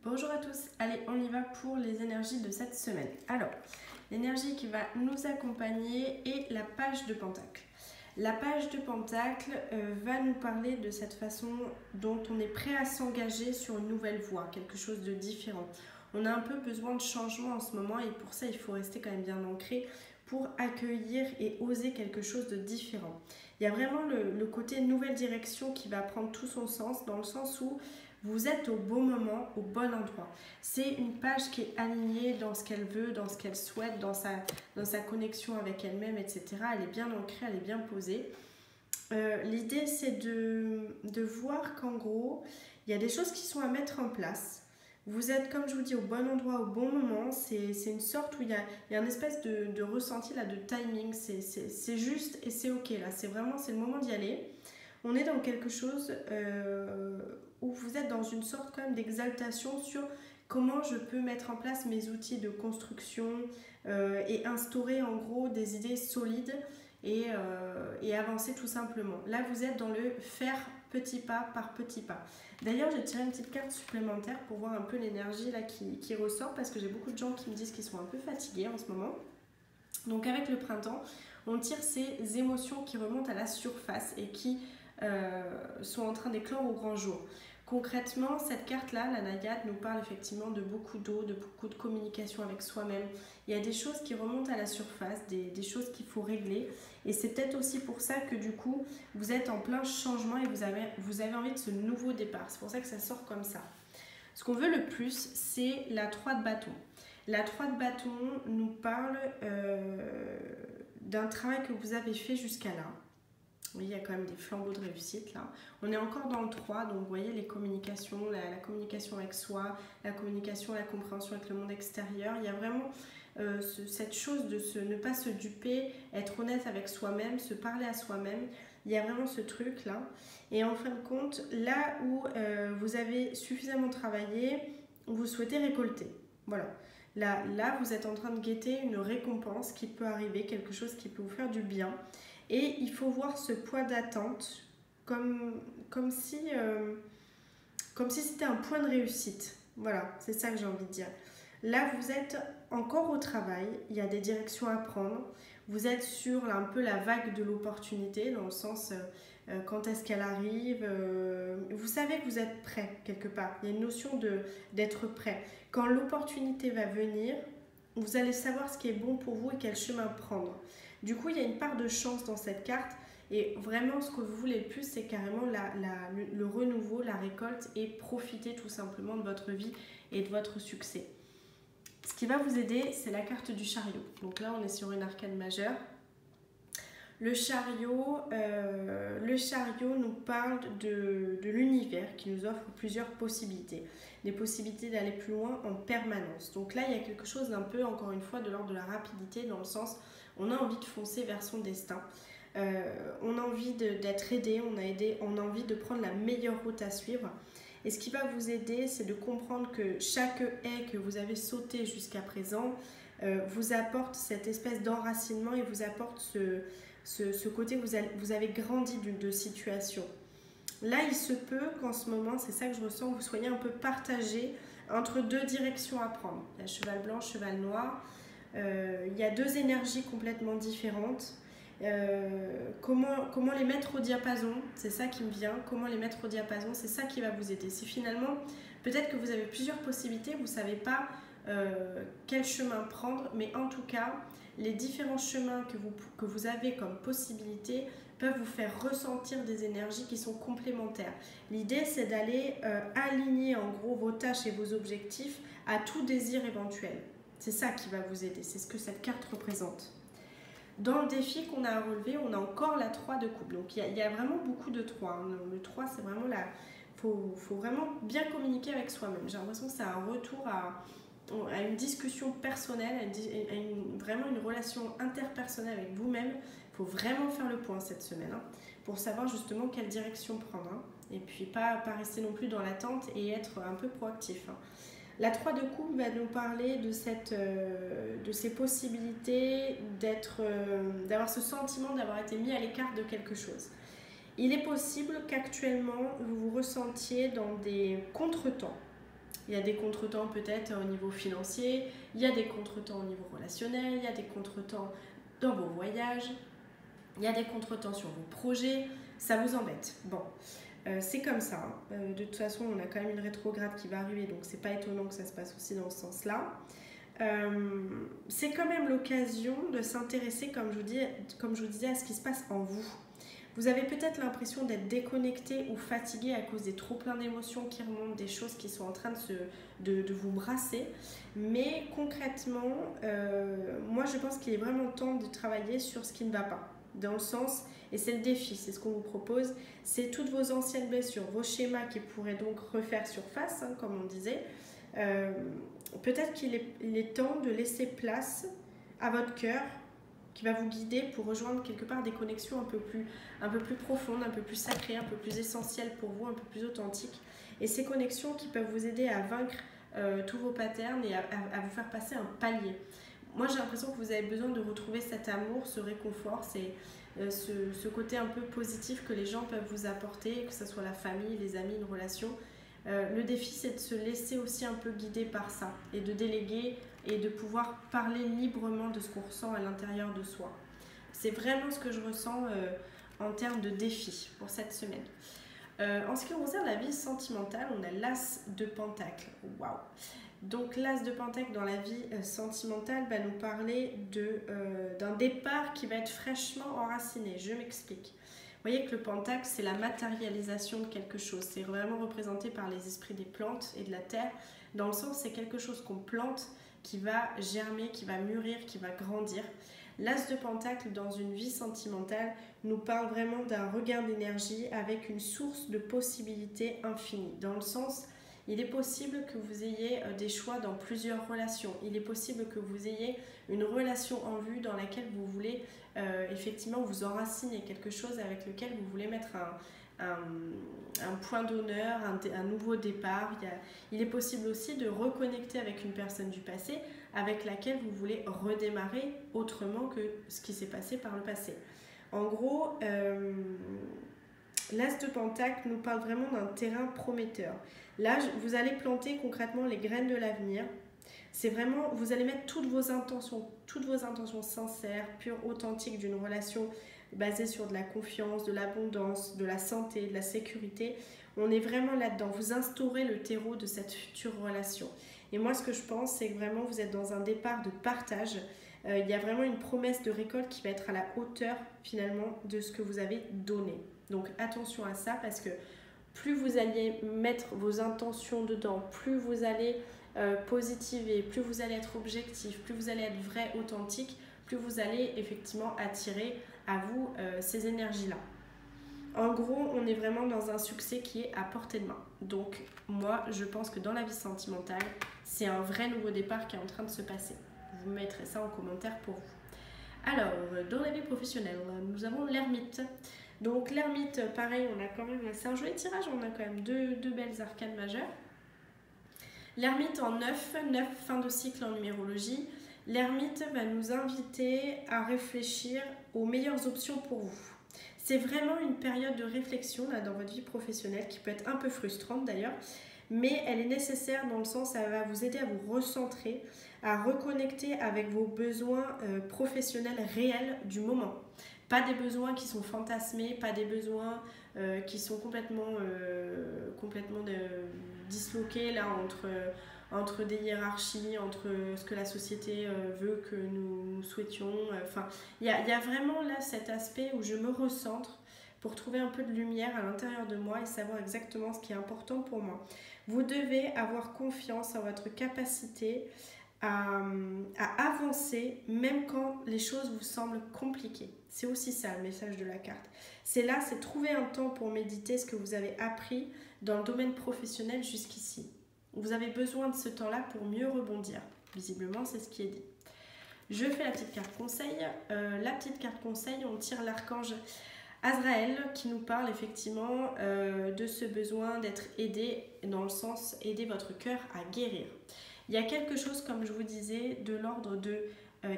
Bonjour à tous, allez on y va pour les énergies de cette semaine. Alors, l'énergie qui va nous accompagner est la page de Pentacle. La page de Pentacle va nous parler de cette façon dont on est prêt à s'engager sur une nouvelle voie, quelque chose de différent. On a un peu besoin de changement en ce moment et pour ça il faut rester quand même bien ancré pour accueillir et oser quelque chose de différent. Il y a vraiment le côté nouvelle direction qui va prendre tout son sens, dans le sens où vous êtes au bon moment, au bon endroit. C'est une page qui est alignée dans ce qu'elle veut, dans ce qu'elle souhaite, dans sa connexion avec elle-même, etc. Elle est bien ancrée, elle est bien posée. L'idée, c'est de voir qu'en gros, il y a des choses qui sont à mettre en place. Vous êtes, comme je vous dis, au bon endroit, au bon moment. C'est une sorte où il y a une espèce de ressenti là, de timing. C'est juste et c'est ok là. C'est le moment d'y aller. On est dans quelque chose où vous êtes dans une sorte quand même d'exaltation sur comment je peux mettre en place mes outils de construction et instaurer en gros des idées solides et avancer tout simplement. Là, vous êtes dans le faire petit pas par petit pas. D'ailleurs, j'ai tiré une petite carte supplémentaire pour voir un peu l'énergie là qui ressort, parce que j'ai beaucoup de gens qui me disent qu'ils sont un peu fatigués en ce moment. Donc avec le printemps, on tire ces émotions qui remontent à la surface et qui sont en train d'éclore au grand jour. Concrètement, cette carte-là, la Nayade, nous parle effectivement de beaucoup d'eau, de beaucoup de communication avec soi-même. Il y a des choses qui remontent à la surface, des choses qu'il faut régler. Et c'est peut-être aussi pour ça que du coup, vous êtes en plein changement et vous avez envie de ce nouveau départ. C'est pour ça que ça sort comme ça. Ce qu'on veut le plus, c'est la 3 de bâton. La 3 de bâton nous parle d'un travail que vous avez fait jusqu'à là. Oui, il y a quand même des flambeaux de réussite là. On est encore dans le 3, donc vous voyez les communications, la communication avec soi, la communication, la compréhension avec le monde extérieur. Il y a vraiment cette chose de ne pas se duper, être honnête avec soi-même, se parler à soi-même. Il y a vraiment ce truc là. Et en fin de compte, là où vous avez suffisamment travaillé, vous souhaitez récolter. Voilà. Là, vous êtes en train de guetter une récompense qui peut arriver, quelque chose qui peut vous faire du bien. Et il faut voir ce poids d'attente comme si c'était un point de réussite. Voilà, c'est ça que j'ai envie de dire. Là, vous êtes encore au travail, il y a des directions à prendre. Vous êtes sur un peu la vague de l'opportunité, dans le sens quand est-ce qu'elle arrive. Vous savez que vous êtes prêt quelque part. Il y a une notion d'être prêt. Quand l'opportunité va venir, vous allez savoir ce qui est bon pour vous et quel chemin prendre. Du coup, il y a une part de chance dans cette carte. Et vraiment, ce que vous voulez le plus, c'est carrément le renouveau, la récolte et profiter tout simplement de votre vie et de votre succès. Ce qui va vous aider, c'est la carte du chariot. Donc là, on est sur une arcane majeure. Le chariot nous parle de l'univers qui nous offre plusieurs possibilités. Des possibilités d'aller plus loin en permanence. Donc là, il y a quelque chose d'un peu, encore une fois, de l'ordre de la rapidité, dans le sens, on a envie de foncer vers son destin. On a envie d'être aidé, on a envie de prendre la meilleure route à suivre. Et ce qui va vous aider, c'est de comprendre que chaque haie que vous avez sauté jusqu'à présent vous apporte cette espèce d'enracinement et vous apporte ce côté où vous avez grandi de situation. Là, il se peut qu'en ce moment, c'est ça que je ressens, vous soyez un peu partagé entre deux directions à prendre. Il y a cheval blanc, cheval noir. Il y a deux énergies complètement différentes. Comment les mettre au diapason, c'est ça qui me vient. Comment les mettre au diapason, c'est ça qui va vous aider. Si finalement, peut-être que vous avez plusieurs possibilités, vous ne savez pas quel chemin prendre, mais en tout cas, les différents chemins que vous avez comme possibilité peuvent vous faire ressentir des énergies qui sont complémentaires. L'idée, c'est d'aller aligner en gros vos tâches et vos objectifs à tout désir éventuel. C'est ça qui va vous aider, c'est ce que cette carte représente. Dans le défi qu'on a à relever, on a encore la 3 de coupe. Donc il y a vraiment beaucoup de 3. Hein. Le 3, c'est vraiment la... faut vraiment bien communiquer avec soi-même. J'ai l'impression que c'est un retour à une discussion personnelle, vraiment une relation interpersonnelle avec vous-même. Il faut vraiment faire le point cette semaine pour savoir justement quelle direction prendre. Et puis pas rester non plus dans l'attente et être un peu proactif. La 3 de coupe va nous parler de ces possibilités d'avoir ce sentiment d'avoir été mis à l'écart de quelque chose. Il est possible qu'actuellement vous vous ressentiez dans des contretemps. Il y a des contretemps peut-être au niveau financier, il y a des contretemps au niveau relationnel, il y a des contretemps dans vos voyages, il y a des contretemps sur vos projets, ça vous embête. Bon, c'est comme ça. De toute façon, on a quand même une rétrograde qui va arriver, donc c'est pas étonnant que ça se passe aussi dans ce sens-là. C'est quand même l'occasion de s'intéresser, comme je vous disais, à ce qui se passe en vous. Vous avez peut-être l'impression d'être déconnecté ou fatigué à cause des trop pleins d'émotions qui remontent, des choses qui sont en train de vous brasser. Mais concrètement, moi je pense qu'il est vraiment temps de travailler sur ce qui ne va pas. Dans le sens, et c'est le défi, c'est ce qu'on vous propose, c'est toutes vos anciennes blessures, vos schémas qui pourraient donc refaire surface, hein, comme on disait. Peut-être qu'il est temps de laisser place à votre cœur qui va vous guider pour rejoindre quelque part des connexions un peu plus profondes, un peu plus sacrées, un peu plus essentielles pour vous, un peu plus authentiques. Et ces connexions qui peuvent vous aider à vaincre tous vos patterns et à vous faire passer un palier. Moi, j'ai l'impression que vous avez besoin de retrouver cet amour, ce réconfort, ce côté un peu positif que les gens peuvent vous apporter, que ce soit la famille, les amis, une relation. Le défi, c'est de se laisser aussi un peu guider par ça et de déléguer et de pouvoir parler librement de ce qu'on ressent à l'intérieur de soi. C'est vraiment ce que je ressens en termes de défi pour cette semaine. En ce qui concerne la vie sentimentale, on a l'As de Pentacle. Waouh! Donc l'As de Pentacle dans la vie sentimentale va nous parler d'un départ qui va être fraîchement enraciné. Je m'explique. Vous voyez que le pentacle, c'est la matérialisation de quelque chose. C'est vraiment représenté par les esprits des plantes et de la terre. Dans le sens, c'est quelque chose qu'on plante, qui va germer, qui va mûrir, qui va grandir. L'As de Pentacle dans une vie sentimentale nous parle vraiment d'un regain d'énergie avec une source de possibilités infinies. Dans le sens, il est possible que vous ayez des choix dans plusieurs relations. Il est possible que vous ayez une relation en vue dans laquelle vous voulez effectivement vous enraciner, quelque chose avec lequel vous voulez mettre un point d'honneur, un nouveau départ. Il est possible aussi de reconnecter avec une personne du passé avec laquelle vous voulez redémarrer autrement que ce qui s'est passé par le passé. En gros, l'As de Pentacle nous parle vraiment d'un terrain prometteur. Là, vous allez planter concrètement les graines de l'avenir. C'est vraiment, vous allez mettre toutes vos intentions sincères, pures, authentiques d'une relation basée sur de la confiance, de l'abondance, de la santé, de la sécurité. On est vraiment là-dedans. Vous instaurez le terreau de cette future relation. Et moi, ce que je pense, c'est que vraiment, vous êtes dans un départ de partage. Il y a vraiment une promesse de récolte qui va être à la hauteur, finalement, de ce que vous avez donné. Donc, attention à ça, parce que plus vous allez mettre vos intentions dedans, plus vous allez positiver, plus vous allez être objectif, plus vous allez être vrai, authentique, plus vous allez effectivement attirer à vous ces énergies-là. En gros, on est vraiment dans un succès qui est à portée de main. Donc, moi, je pense que dans la vie sentimentale, c'est un vrai nouveau départ qui est en train de se passer. Vous mettrez ça en commentaire pour vous. Alors, dans la vie professionnelle, nous avons l'ermite. Donc, l'ermite, pareil, on a quand même, c'est un joli tirage, on a quand même deux belles arcanes majeures. L'ermite en 9, fin de cycle en numérologie. L'ermite va nous inviter à réfléchir aux meilleures options pour vous. C'est vraiment une période de réflexion là, dans votre vie professionnelle qui peut être un peu frustrante d'ailleurs, mais elle est nécessaire dans le sens où elle va vous aider à vous recentrer, à reconnecter avec vos besoins professionnels réels du moment. Pas des besoins qui sont fantasmés, pas des besoins qui sont complètement disloqués là, entre des hiérarchies, entre ce que la société veut que nous souhaitions. Enfin, il y a vraiment là cet aspect où je me recentre pour trouver un peu de lumière à l'intérieur de moi et savoir exactement ce qui est important pour moi. Vous devez avoir confiance en votre capacité à avancer même quand les choses vous semblent compliquées. C'est aussi ça le message de la carte. C'est trouver un temps pour méditer ce que vous avez appris dans le domaine professionnel jusqu'ici. Vous avez besoin de ce temps-là pour mieux rebondir. Visiblement, c'est ce qui est dit. Je fais la petite carte conseil. La petite carte conseil, on tire l'archange Azraël qui nous parle effectivement de ce besoin d'être aidé, dans le sens aider votre cœur à guérir. Il y a quelque chose, comme je vous disais, de l'ordre de,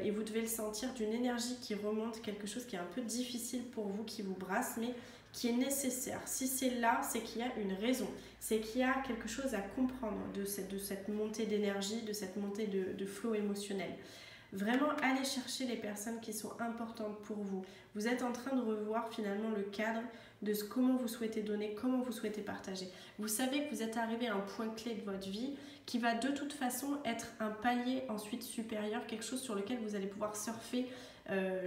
et vous devez le sentir, d'une énergie qui remonte, quelque chose qui est un peu difficile pour vous, qui vous brasse, mais qui est nécessaire. Si c'est là, c'est qu'il y a une raison, c'est qu'il y a quelque chose à comprendre de cette montée d'énergie, de cette montée de flow émotionnel. Vraiment, allez chercher les personnes qui sont importantes pour vous. Vous êtes en train de revoir finalement le cadre de comment vous souhaitez donner, comment vous souhaitez partager. Vous savez que vous êtes arrivé à un point clé de votre vie qui va de toute façon être un palier ensuite supérieur, quelque chose sur lequel vous allez pouvoir surfer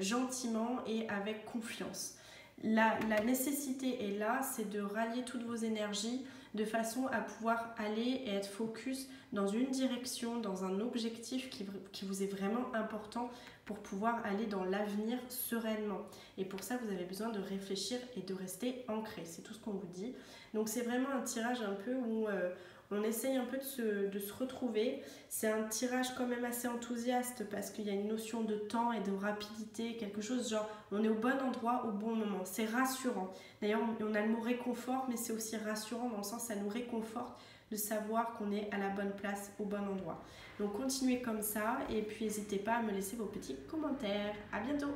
gentiment et avec confiance. La nécessité est là, c'est de rallier toutes vos énergies de façon à pouvoir aller et être focus dans une direction, dans un objectif qui vous est vraiment important pour pouvoir aller dans l'avenir sereinement. Et pour ça, vous avez besoin de réfléchir et de rester ancré. C'est tout ce qu'on vous dit. Donc c'est vraiment un tirage un peu où on essaye un peu de se retrouver. C'est un tirage quand même assez enthousiaste parce qu'il y a une notion de temps et de rapidité, quelque chose genre on est au bon endroit au bon moment. C'est rassurant. D'ailleurs, on a le mot réconfort, mais c'est aussi rassurant dans le sens ça nous réconforte de savoir qu'on est à la bonne place, au bon endroit. Donc continuez comme ça et puis n'hésitez pas à me laisser vos petits commentaires. À bientôt!